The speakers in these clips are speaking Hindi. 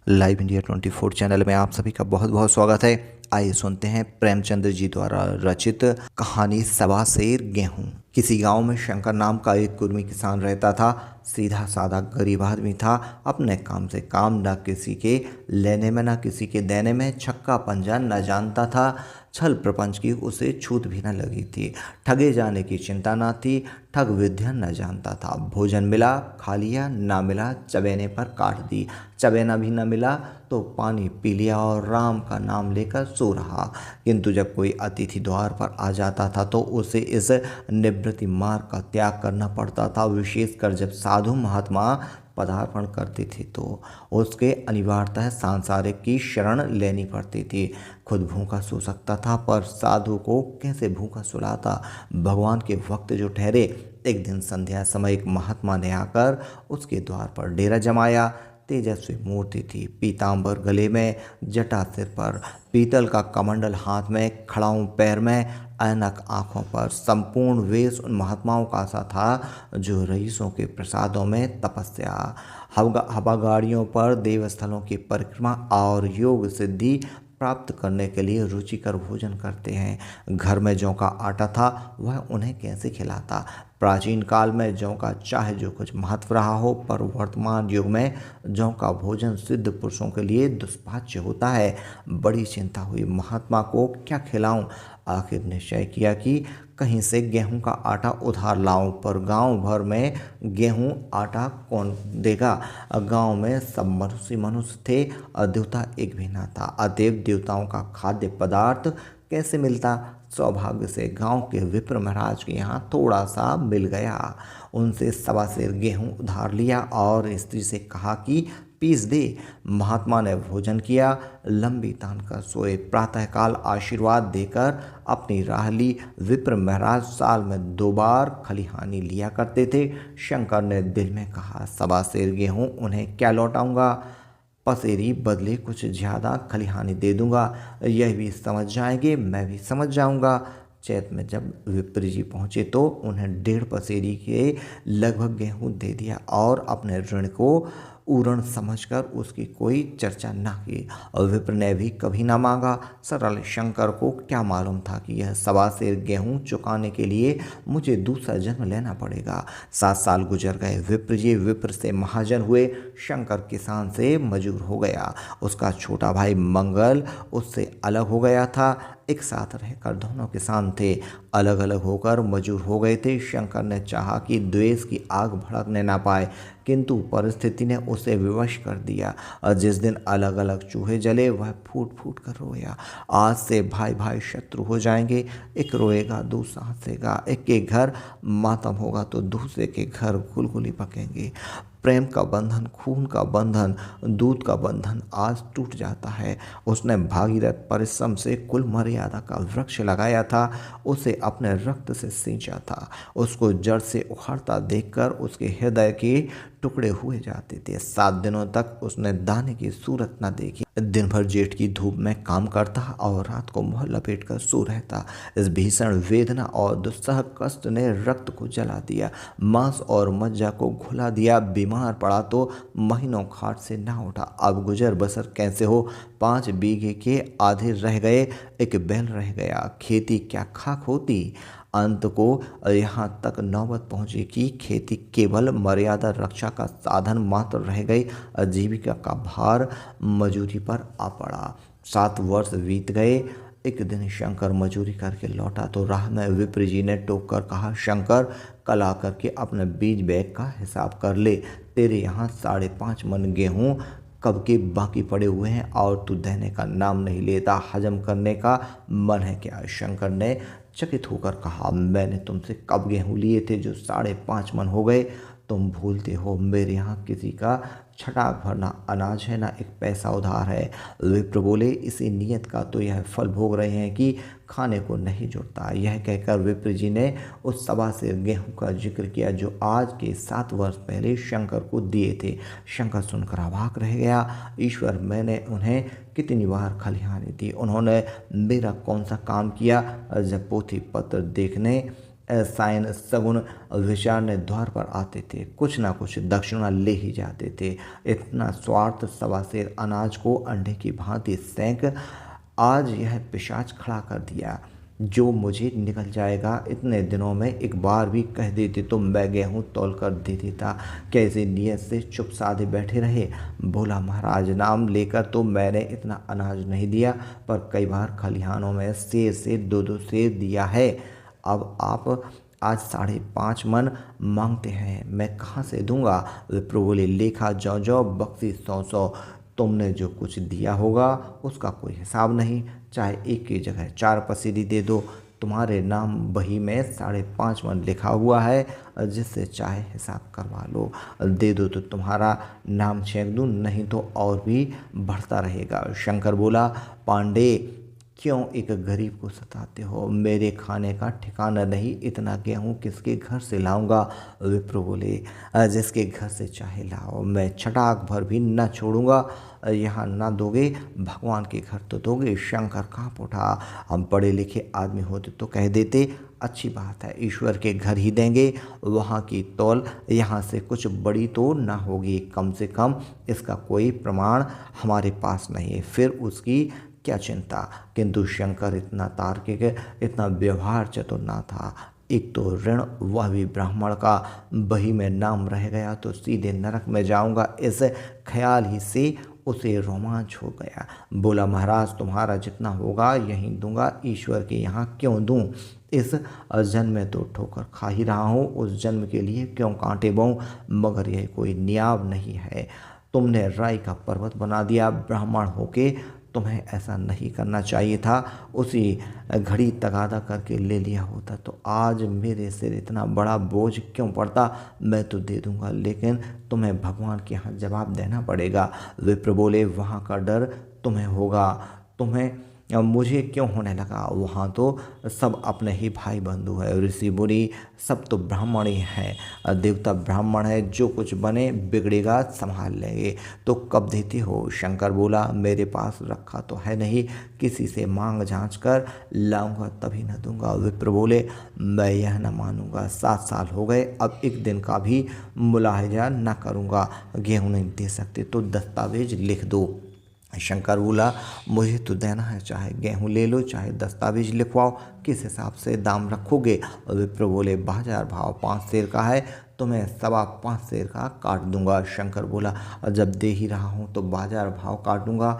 लाइव इंडिया 24 चैनल में आप सभी का बहुत बहुत स्वागत है। आइए सुनते हैं प्रेमचंद जी द्वारा रचित कहानी सवा सेर गेहूं। किसी गांव में शंकर नाम का एक कुर्मी किसान रहता था। सीधा साधा गरीब आदमी था। अपने काम से काम, न किसी के लेने में न किसी के देने में, छक्का पंजा न जानता था। छल प्रपंच की उसे छूत भी न लगी थी। ठगे जाने की चिंता न थी। ठग विद्या न जानता था। भोजन मिला खा लिया, ना मिला चबेने पर काट दी। चबेना भी न मिला तो पानी पी लिया और राम का नाम लेकर सो रहा। किंतु जब कोई अतिथि द्वार पर आ जाता था तो उसे इस निवृत्ति मार्ग का त्याग करना पड़ता था। विशेषकर जब साधु महात्मा पदार्पण करते थे तो उसके अनिवार्यतः सांसारिक की शरण लेनी पड़ती थी। खुद भूखा सो सकता था पर साधु को कैसे भूखा सुलाता। भगवान के वक्त जो ठहरे, एक दिन संध्या समय एक महात्मा ने आकर उसके द्वार पर डेरा जमाया। तेजस्वी मूर्ति थी, पीतांबर गले में, जटा सिर पर, पीतल का कमंडल हाथ में, खड़ाऊं पैर में, ऐनक आंखों पर। संपूर्ण वेश उन महात्माओं का सा था जो रईसों के प्रसादों में तपस्या, हवा गाड़ियों पर, देवस्थलों की परिक्रमा और योग सिद्धि प्राप्त करने के लिए रुचिकर भोजन करते हैं। घर में जौ का आटा था, वह उन्हें कैसे खिलाता। प्राचीन काल में जौ का चाहे जो कुछ महत्व रहा हो, पर वर्तमान युग में जौ का भोजन सिद्ध पुरुषों के लिए दुष्पाच्य होता है। बड़ी चिंता हुई, महात्मा को क्या खिलाऊं। आखिर निश्चय किया कि कहीं से गेहूं का आटा उधार लाऊं, पर गांव भर में गेहूं आटा कौन देगा। गांव में सब मनुष्य मनुष्य थे, देवता एक भी ना था। अतएव देवताओं का खाद्य पदार्थ कैसे मिलता। सौभाग्य से गांव के विप्र महाराज के यहाँ थोड़ा सा मिल गया। उनसे सवा सेर गेहूं उधार लिया और स्त्री से कहा कि पीस दे। महात्मा ने भोजन किया, लंबी तान कर सोए। प्रातःकाल आशीर्वाद देकर अपनी राह ली। विप्र महाराज साल में 2 बार खलिहानी लिया करते थे। शंकर ने दिल में कहा, सवा सेर गेहूं उन्हें क्या लौटाऊंगा। पसेरी बदले कुछ ज़्यादा खलिहानी दे दूंगा, यह भी समझ जाएंगे, मैं भी समझ जाऊंगा। चैत में जब विप्र जी पहुँचे तो उन्हें 1.5 पसेरी के लगभग गेहूं दे दिया और अपने ऋण को ऊरण समझकर उसकी कोई चर्चा न की। और विप्र ने भी कभी न मांगा। सरल शंकर को क्या मालूम था कि यह सवा सेर गेहूं चुकाने के लिए मुझे दूसरा जन्म लेना पड़ेगा। 7 साल गुजर गए। विप्र जी विप्र से महाजन हुए। शंकर किसान से मजूर हो गया। उसका छोटा भाई मंगल उससे अलग हो गया था। एक साथ रहकर दोनों किसान थे, अलग अलग होकर मजूर हो गए थे। शंकर ने चाहा कि द्वेष की आग भड़कने ना पाए, किंतु परिस्थिति ने उसे विवश कर दिया। और जिस दिन अलग अलग चूहे जले वह फूट फूट कर रोया। आज से भाई भाई शत्रु हो जाएंगे। एक रोएगा दूसरा हंसेगा। एक के घर मातम होगा तो दूसरे के घर गुलगुली पकेंगे। प्रेम का बंधन, खून का बंधन, दूध का बंधन आज टूट जाता है। उसने भागीरथ परिश्रम से कुल मर्यादा का वृक्ष लगाया था, उसे अपने रक्त से सींचा था। उसको जड़ से उखाड़ता देखकर उसके हृदय के टुकड़े हुए जाते थे। 7 दिनों तक उसने दाने की सूरत न देखी। दिन भर जेठ की धूप में काम करता और रात को मुँह लपेट कर सो रहता। इस भीषण वेदना और दुस्सह कष्ट ने रक्त को जला दिया, मांस और मज्जा को घुला दिया। बीमार पड़ा तो महीनों खाट से ना उठा। अब गुजर बसर कैसे हो। 5 बीघे के आधे रह गए, एक बैल रह गया। खेती क्या खाक होती। अंत को यहाँ तक नौबत पहुँची कि खेती केवल मर्यादा रक्षा का साधन मात्र रह गई। आजीविका का भार मजूरी पर आ पड़ा। 7 वर्ष बीत गए। एक दिन शंकर मजूरी करके लौटा तो राह में विप्र जी ने टोक कर कहा, शंकर कल आकर के अपने बीज बैग का हिसाब कर ले। तेरे यहाँ 5.5 मन गेहूँ कब के बाकी पड़े हुए हैं और तू देने का नाम नहीं लेता। हजम करने का मन है क्या। शंकर ने चकित होकर कहा, मैंने तुमसे कब गेहूँ लिए थे जो 5.5 मन हो गए। तुम भूलते हो मेरे यहाँ किसी का छटाक भर ना अनाज है ना एक पैसा उधार है। विप्र बोले, इसी नियत का तो यह फल भोग रहे हैं कि खाने को नहीं जुड़ता। यह कहकर विप्र जी ने उस सवा सेर गेहूं का जिक्र किया जो आज के 7 वर्ष पहले शंकर को दिए थे। शंकर सुनकर अवाक रह गया। ईश्वर, मैंने उन्हें कितनी बार खलिहानी दी, उन्होंने मेरा कौन सा काम किया। जब पोथी पत्र देखने साइन सगुन विचारने द्वार पर आते थे, कुछ ना कुछ दक्षिणा ले ही जाते थे। इतना स्वार्थ सवा सेर अनाज को अंडे की भांति सेंक आज यह पिशाच खड़ा कर दिया। जो मुझे निकल जाएगा इतने दिनों में एक बार भी कह देते तो मैं गेहूँ तौल कर दे देता। कैसे नीयत से चुप साधे बैठे रहे। बोला महाराज, नाम लेकर तो मैंने इतना अनाज नहीं दिया, पर कई बार खलिहानों में सेर से 2-2 सेर दिया है। अब आप आज 5.5 मन मांगते हैं, मैं कहाँ से दूंगा। विप्र बोले, लेखा जौ जौ बख्शी 100-100। तुमने जो कुछ दिया होगा उसका कोई हिसाब नहीं, चाहे एक की जगह 4 पसीरी दे दो। तुम्हारे नाम बही में 5.5 मन लिखा हुआ है, जिससे चाहे हिसाब करवा लो। दे दो तो तुम्हारा नाम छेंक दूँ, नहीं तो और भी बढ़ता रहेगा। शंकर बोला, पांडे क्यों एक गरीब को सताते हो। मेरे खाने का ठिकाना नहीं, इतना गेहूँ किसके घर से लाऊंगा। विप्र बोले, जिसके घर से चाहे लाओ, मैं छटाक भर भी न छोड़ूंगा। यहाँ ना दोगे भगवान के घर तो दोगे। शंकर काँप उठा। हम पढ़े लिखे आदमी होते तो कह देते, अच्छी बात है, ईश्वर के घर ही देंगे। वहाँ की तौल यहाँ से कुछ बड़ी तो ना होगी, कम से कम इसका कोई प्रमाण हमारे पास नहीं है, फिर उसकी क्या चिंता। किंतु शंकर इतना तार्किक, इतना व्यवहार चतुर ना था। एक तो ऋण, वह भी ब्राह्मण का, बही में नाम रह गया तो सीधे नरक में जाऊंगा, इस ख्याल ही से उसे रोमांच हो गया। बोला, महाराज तुम्हारा जितना होगा यहीं दूंगा, ईश्वर के यहाँ क्यों दूं। इस जन्म में तो ठोकर खा ही रहा हूँ, उस जन्म के लिए क्यों कांटे बोऊं। मगर यह कोई न्याय नहीं है। तुमने राई का पर्वत बना दिया, ब्राह्मण होके तुम्हें ऐसा नहीं करना चाहिए था। उसी घड़ी तगादा करके ले लिया होता तो आज मेरे सिर इतना बड़ा बोझ क्यों पड़ता। मैं तो दे दूंगा, लेकिन तुम्हें भगवान के यहाँ जवाब देना पड़ेगा। विप्र बोले, वहाँ का डर तुम्हें होगा, तुम्हें मुझे क्यों होने लगा। वहाँ तो सब अपने ही भाई बंधु है, ऋषि मुनि सब तो ब्राह्मण ही हैं। देवता ब्राह्मण है, जो कुछ बने बिगड़ेगा संभाल लेंगे। तो कब देते हो। शंकर बोला, मेरे पास रखा तो है नहीं, किसी से मांग झाँच कर लाऊंगा तभी न दूंगा। विप्र बोले, मैं यह न मानूंगा, 7 साल हो गए, अब एक दिन का भी मुलाहिजा न करूंगा। गेहूँ नहीं दे सकते तो दस्तावेज लिख दो। शंकर बोला, मुझे तो देना है, चाहे गेहूँ ले लो चाहे दस्तावेज लिखवाओ, किस हिसाब से दाम रखोगे। विप्र बोले, बाजार भाव 5 सेर का है, तो मैं 5.25 सेर का काट दूंगा। शंकर बोला, जब दे ही रहा हूँ तो बाजार भाव काट दूंगा,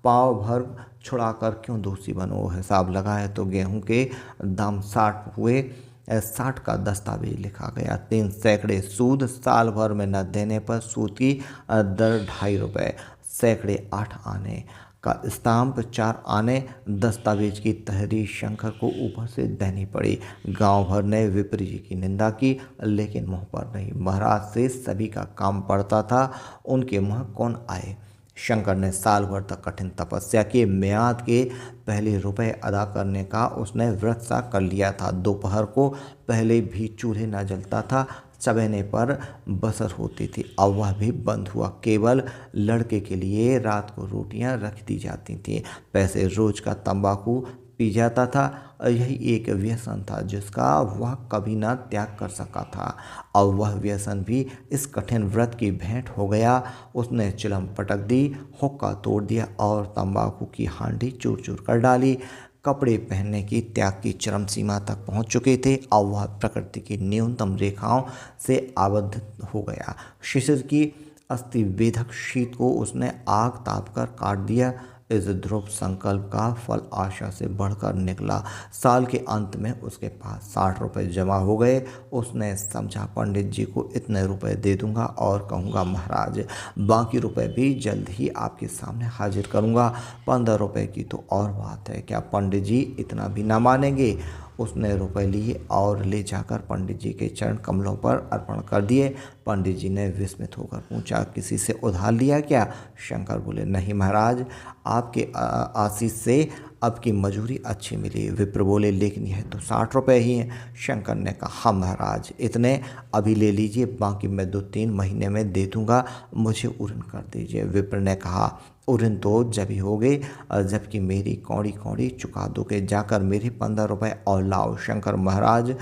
पाव भर छुड़ा कर क्यों दोषी बनो। हिसाब लगाए तो गेहूँ के दाम 60 हुए, 60 का दस्तावेज लिखा गया। 3 सैकड़े सूद, साल भर में न देने पर सूद की दर 2.5 रुपये, सैकड़े 8 आने का स्टाम्प 4 आने। दस्तावेज की तहरीर शंकर को ऊपर से देनी पड़ी। गांव भर ने विप्र जी की निंदा की, लेकिन मुँह पर नहीं। महाराज से सभी का काम पड़ता था, उनके मुँह कौन आए। शंकर ने साल भर तक कठिन तपस्या की, म्याद के पहले रुपए अदा करने का उसने व्रत सा कर लिया था। दोपहर को पहले भी चूल्हे न जलता था, चबेने पर बसर होती थी, अब वह भी बंद हुआ। केवल लड़के के लिए रात को रोटियां रख दी जाती थीं। पैसे रोज का तंबाकू पी जाता था। यही एक व्यसन था जिसका वह कभी ना त्याग कर सका था। अब वह व्यसन भी इस कठिन व्रत की भेंट हो गया। उसने चिलम पटक दी, हुक्का तोड़ दिया और तंबाकू की हांडी चूर चूर कर डाली। कपड़े पहनने की त्याग की चरम सीमा तक पहुंच चुके थे। अब वह प्रकृति की न्यूनतम रेखाओं से आबद्ध हो गया। शिशिर की अस्थि वेधक शीत को उसने आग ताप कर काट दिया। इस ध्रुव संकल्प का फल आशा से बढ़कर निकला। साल के अंत में उसके पास 60 रुपये जमा हो गए। उसने समझा, पंडित जी को इतने रुपए दे दूंगा और कहूँगा, महाराज बाकी रुपए भी जल्द ही आपके सामने हाजिर करूँगा। 15 रुपये की तो और बात है, क्या पंडित जी इतना भी ना मानेंगे। उसने रुपए लिए और ले जाकर पंडित जी के चरण कमलों पर अर्पण कर दिए। पंडित जी ने विस्मित होकर पूछा, किसी से उधार लिया क्या। शंकर बोले, नहीं महाराज, आपके आशीष से अब की मजूरी अच्छी मिली। विप्र बोले, लेकिन यह तो 60 रुपये ही हैं। शंकर ने कहा, हाँ महाराज, इतने अभी ले लीजिए, बाकी मैं 2-3 महीने में दे दूंगा, मुझे उरण कर दीजिए। विप्र ने कहा, उरण तो जब ही हो गए जबकि मेरी कौड़ी कौड़ी चुका दोगे, जाकर मेरे 15 रुपये और लाओ। शंकर महाराज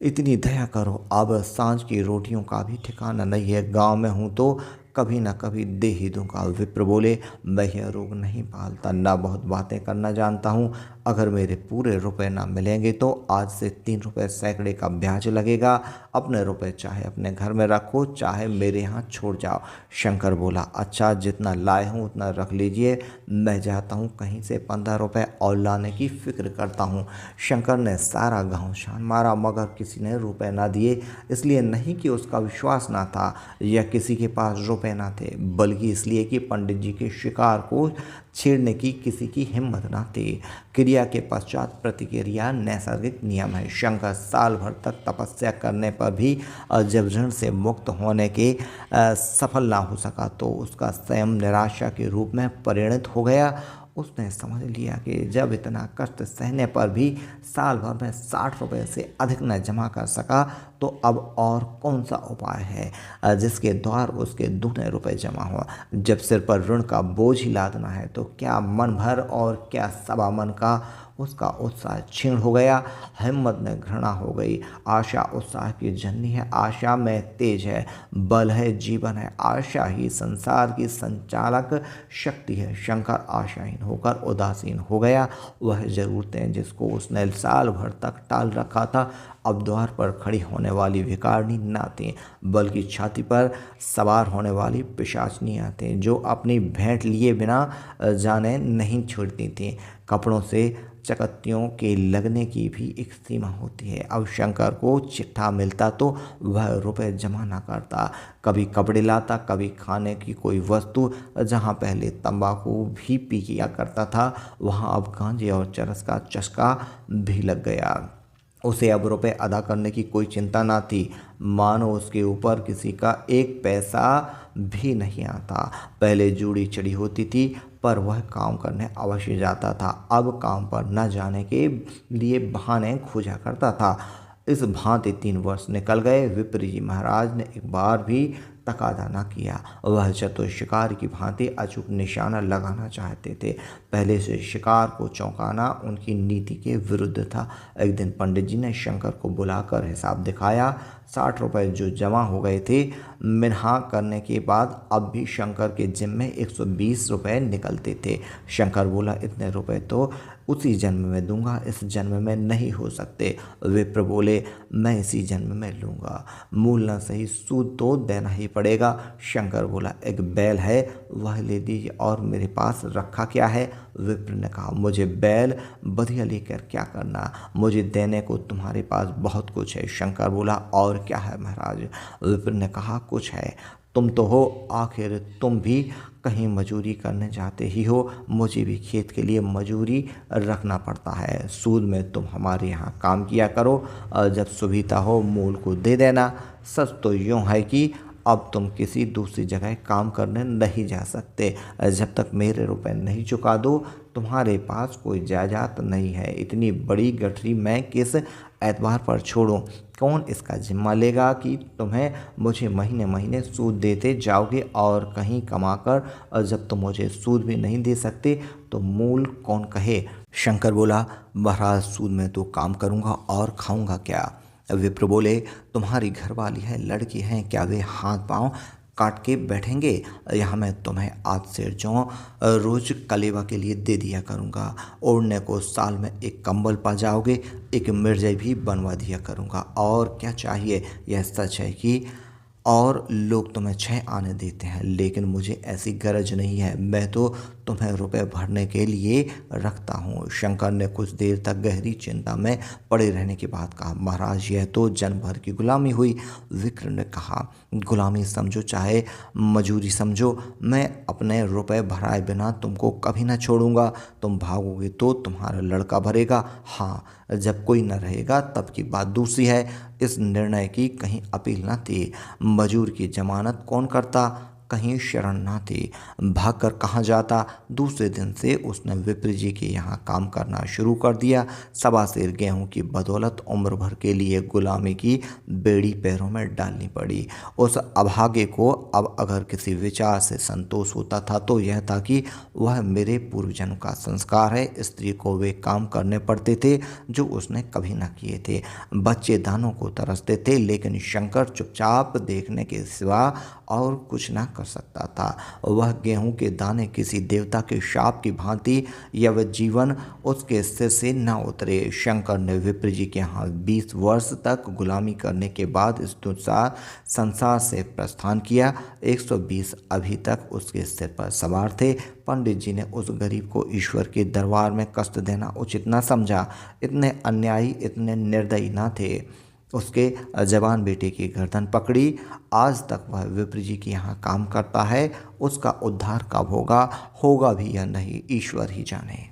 इतनी दया करो, अब सांझ की रोटियों का भी ठिकाना नहीं है। गांव में हूँ तो कभी ना कभी दे ही दूंगा। विप्र बोले, मैं यह रोग नहीं पालता, ना बहुत बातें करना जानता हूँ। अगर मेरे पूरे रुपए ना मिलेंगे तो आज से 3 रुपए सैकड़े का ब्याज लगेगा। अपने रुपए चाहे अपने घर में रखो, चाहे मेरे यहाँ छोड़ जाओ। शंकर बोला, अच्छा, जितना लाए हूँ उतना रख लीजिए, मैं जाता हूँ कहीं से 15 रुपए और लाने की फिक्र करता हूँ। शंकर ने सारा गांव छान मारा मगर किसी ने रुपए ना दिए। इसलिए नहीं कि उसका विश्वास ना था या किसी के पास रुपए ना थे, बल्कि इसलिए कि पंडित जी के शिकार को छेड़ने की किसी की हिम्मत ना थी। क्रिया के पश्चात प्रतिक्रिया नैसर्गिक नियम है। शंकर साल भर तक तपस्या करने पर भी जब ऋण से मुक्त होने के सफल ना हो सका तो उसका स्वयं निराशा के रूप में परिणत हो गया। उसने समझ लिया कि जब इतना कष्ट सहने पर भी साल भर में 60 रुपए से अधिक न जमा कर सका तो अब और कौन सा उपाय है जिसके द्वारा उसके दुगने रुपए जमा हो। जब सिर पर ऋण का बोझ ही लादना है तो क्या मन भर और क्या सवा मन का उसका उत्साह क्षीण हो गया। हिम्मत में घृणा हो गई। आशा उत्साह की जननी है, आशा में तेज है, बल है, जीवन है। आशा ही संसार की संचालक शक्ति है। शंकर आशाहीन होकर उदासीन हो गया। वह जरूरतें जिसको उसने साल भर तक टाल रखा था अब द्वार पर खड़ी होने वाली भिखारिणी ना थी, बल्कि छाती पर सवार होने वाली पिशाचनियाँ थीं जो अपनी भेंट लिए बिना जाने नहीं छोड़ती थीं। कपड़ों से चकत्तियों के लगने की भी एक सीमा होती है। अब शंकर को चिट्ठा मिलता तो वह रुपए जमा ना करता, कभी कपड़े लाता, कभी खाने की कोई वस्तु। जहाँ पहले तंबाकू भी पी किया करता था वहाँ अब गांजे और चरस का चस्का भी लग गया। उसे अब रुपए अदा करने की कोई चिंता ना थी, मानो उसके ऊपर किसी का एक पैसा भी नहीं आता। पहले जूड़ी चढ़ी होती थी पर वह काम करने अवश्य जाता था, अब काम पर न जाने के लिए बहाने खोजा करता था। इस भांति 3 वर्ष निकल गए। विप्र जी महाराज ने एक बार भी तकादा न किया। वह चतुर शिकार की भांति अचूक निशाना लगाना चाहते थे। पहले से शिकार को चौंकाना उनकी नीति के विरुद्ध था। एक दिन पंडित जी ने शंकर को बुलाकर हिसाब दिखाया। 60 रुपए जो जमा हो गए थे मिन्हा करने के बाद अब भी शंकर के जिम्मे 120 रुपए निकलते थे। शंकर बोला, इतने रुपए तो उसी जन्म में दूंगा, इस जन्म में नहीं हो सकते। विप्र बोले, मैं इसी जन्म में लूँगा, मूल न सही सूद तो देना ही पड़ेगा। शंकर बोला, एक बैल है वह ले दीजिए, और मेरे पास रखा क्या है। विप्र ने कहा, मुझे बैल बधिया लेकर क्या करना, मुझे देने को तुम्हारे पास बहुत कुछ है। शंकर बोला, और क्या है महाराज। विप्र ने कहा, कुछ है, तुम तो हो, आखिर तुम भी कहीं मजूरी करने जाते ही हो, मुझे भी खेत के लिए मजूरी रखना पड़ता है। सूद में तुम हमारे यहाँ काम किया करो, और जब सुविधा हो मूल को दे देना। सच तो यूँ है कि अब तुम किसी दूसरी जगह काम करने नहीं जा सकते। जब तक मेरे रुपए नहीं चुका दो तुम्हारे पास कोई जायदाद नहीं है। इतनी बड़ी गठरी मैं किस एतबार पर छोड़ूं। कौन इसका जिम्मा लेगा कि तुम्हें मुझे महीने महीने सूद देते जाओगे और कहीं कमाकर, और जब तुम मुझे सूद भी नहीं दे सकते तो मूल कौन कहे। शंकर बोला, महाराज सूद में तो काम करूँगा और खाऊंगा क्या। विप्र बोले, तुम्हारी घरवाली है, लड़की हैं, क्या वे हाथ पांव काट के बैठेंगे। यहाँ मैं तुम्हें आज से जो रोज कलेवा के लिए दे दिया करूँगा। ओढ़ने को साल में एक कंबल पा जाओगे, एक मिर्जाई भी बनवा दिया करूँगा। और क्या चाहिए। यह सच है कि और लोग तुम्हें 6 आने देते हैं, लेकिन मुझे ऐसी गरज नहीं है। मैं तो तुम्हें रुपए भरने के लिए रखता हूँ। शंकर ने कुछ देर तक गहरी चिंता में पड़े रहने के बाद कहा, महाराज यह तो जन्म भर की गुलामी हुई। विक्र ने कहा, गुलामी समझो चाहे मजूरी समझो, मैं अपने रुपए भराए बिना तुमको कभी ना छोड़ूंगा। तुम भागोगे तो तुम्हारा लड़का भरेगा, हाँ जब कोई न रहेगा तब की बात दूसरी है। इस निर्णय की कहीं अपील न थी। मजूर की जमानत कौन करता। कहीं शरण न थी। भागकर कहाँ जाता। दूसरे दिन से उसने विप्र जी के यहाँ काम करना शुरू कर दिया। सवा सेर गेहूं की बदौलत उम्र भर के लिए गुलामी की बेड़ी पैरों में डालनी पड़ी। उस अभागे को अब अगर किसी विचार से संतोष होता था तो यह था कि वह मेरे पूर्वजन्म का संस्कार है। स्त्री को वे काम करने पड़ते थे जो उसने कभी न किए थे। बच्चे दानों को तरसते थे, लेकिन शंकर चुपचाप देखने के सिवा और कुछ ना कर सकता था। वह गेहूं के दाने किसी देवता के शाप की भांति या वह जीवन उसके सिर से न उतरे। शंकर ने विप्र जी के यहाँ 20 वर्ष तक गुलामी करने के बाद इस दुस्साह संसार से प्रस्थान किया। 120 अभी तक उसके सिर पर सवार थे। पंडित जी ने उस गरीब को ईश्वर के दरबार में कष्ट देना उचित न समझा। इतने अन्यायी, इतने निर्दयी न थे। उसके जवान बेटे की गर्दन पकड़ी। आज तक वह विप्र जी के यहाँ काम करता है। उसका उद्धार कब होगा भी या नहीं, ईश्वर ही जाने।